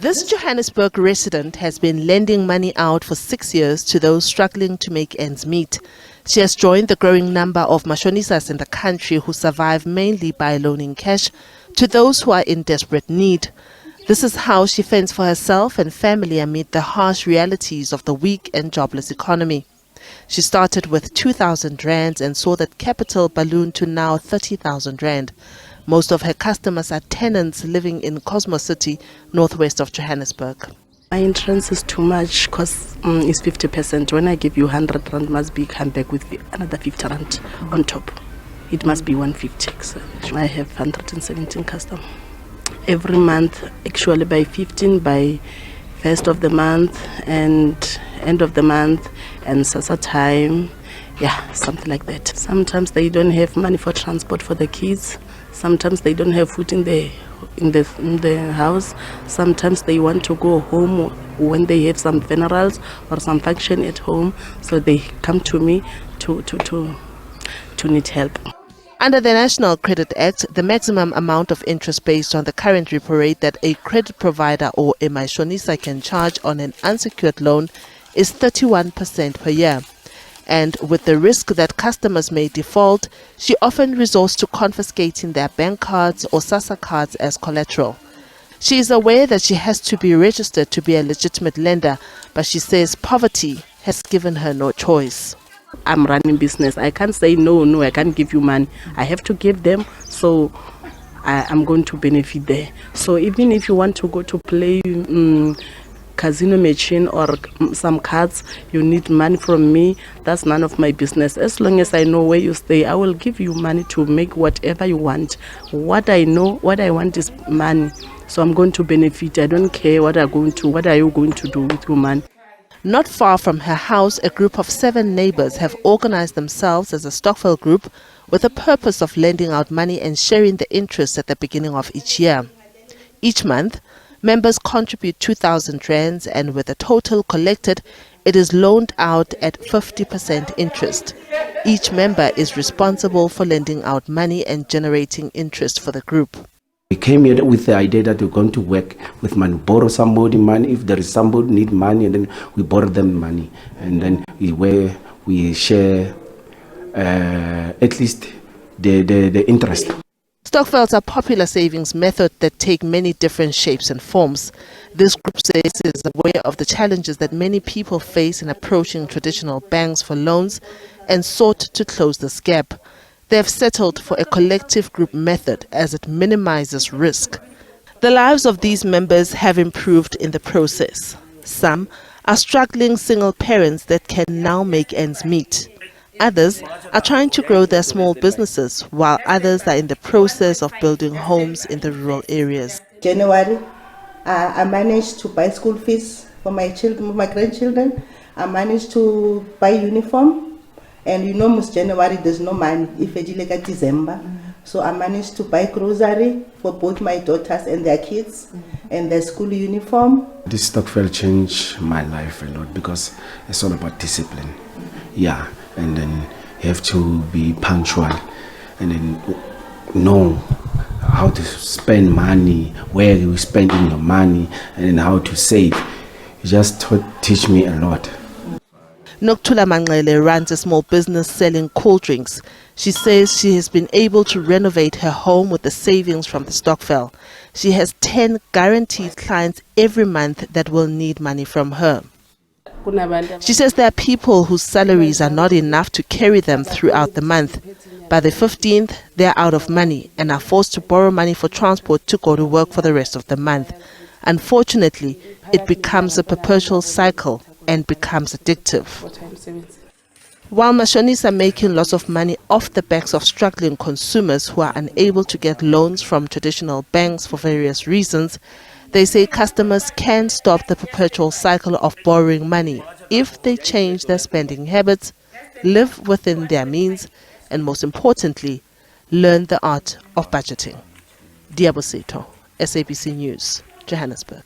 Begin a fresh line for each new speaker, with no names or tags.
This Johannesburg resident has been lending money out for 6 years to those struggling to make ends meet. She has joined the growing number of Mashonisas in the country who survive mainly by loaning cash to those who are in desperate need. This is how she fends for herself and family amid the harsh realities of the weak and jobless economy. She started with 2,000 rands and saw that capital balloon to now 30,000 rand. Most of her customers are tenants living in Cosmo City, northwest of Johannesburg.
My entrance is too much because it's 50%. When I give you 100 rand, must be come back with another 50 rand on top. It must be 150. So I have 117 customers. Every month, actually by 15, by first of the month and end of the month and Sasa time. Yeah, something like that. Sometimes they don't have money for transport for the kids. Sometimes they don't have food in the house. Sometimes they want to go home when they have some funerals or some function at home. So they come to me to need help.
Under the National Credit Act, the maximum amount of interest based on the current repo rate that a credit provider or a Mashonisa can charge on an unsecured loan is 31% per year. And with the risk that customers may default, she often resorts to confiscating their bank cards or SASSA cards as collateral. She is aware that she has to be registered to be a legitimate lender, but she says poverty has given her no choice.
I'm running business. I can't say no, I can't give you money. I have to give them, so I'm going to benefit there. So even if you want to go to play casino machine or some cards, you need money from me. That's none of my business. As long as I know where you stay, I will give you money to make whatever you want. What I know, what I want is money. So I'm going to benefit. I don't care what are you going to do with your money.
Not far from her house, a group of 7 neighbors have organized themselves as a stokvel group with the purpose of lending out money and sharing the interest at the beginning of each year. Each month, members contribute 2,000 rands, and with the total collected, it is loaned out at 50% interest. Each member is responsible for lending out money and generating interest for the group.
We came here with the idea that we're going to work with money, borrow somebody money. If there is somebody need money, and then we borrow them money, and then we share at least the interest.
Stokvels are popular savings method that take many different shapes and forms. This group says it is aware of the challenges that many people face in approaching traditional banks for loans and sought to close this gap. They have settled for a collective group method as it minimizes risk. The lives of these members have improved in the process. Some are struggling single parents that can now make ends meet. Others are trying to grow their small businesses, while others are in the process of building homes in the rural areas.
January, I managed to buy school fees for my children, my grandchildren. I managed to buy uniform. And you know, most January there's no money, if it's like December. So I managed to buy grocery for both my daughters and their kids and their school uniform.
This stokvel changed my life a lot because it's all about discipline. Yeah, and then you have to be punctual and then know how to spend money, where you spending your money, and then how to save. You just teach me a lot.
Noktula Manglele runs a small business selling cool drinks. She says she has been able to renovate her home with the savings from the stokvel. She has 10 guaranteed clients every month that will need money from her. She says there are people whose salaries are not enough to carry them throughout the month. By the 15th, they are out of money and are forced to borrow money for transport to go to work for the rest of the month. Unfortunately, it becomes a perpetual cycle and becomes addictive. While Mashonisa are making lots of money off the backs of struggling consumers who are unable to get loans from traditional banks for various reasons, they say customers can stop the perpetual cycle of borrowing money if they change their spending habits, live within their means, and most importantly, learn the art of budgeting. Liabo Setho, SABC News, Johannesburg.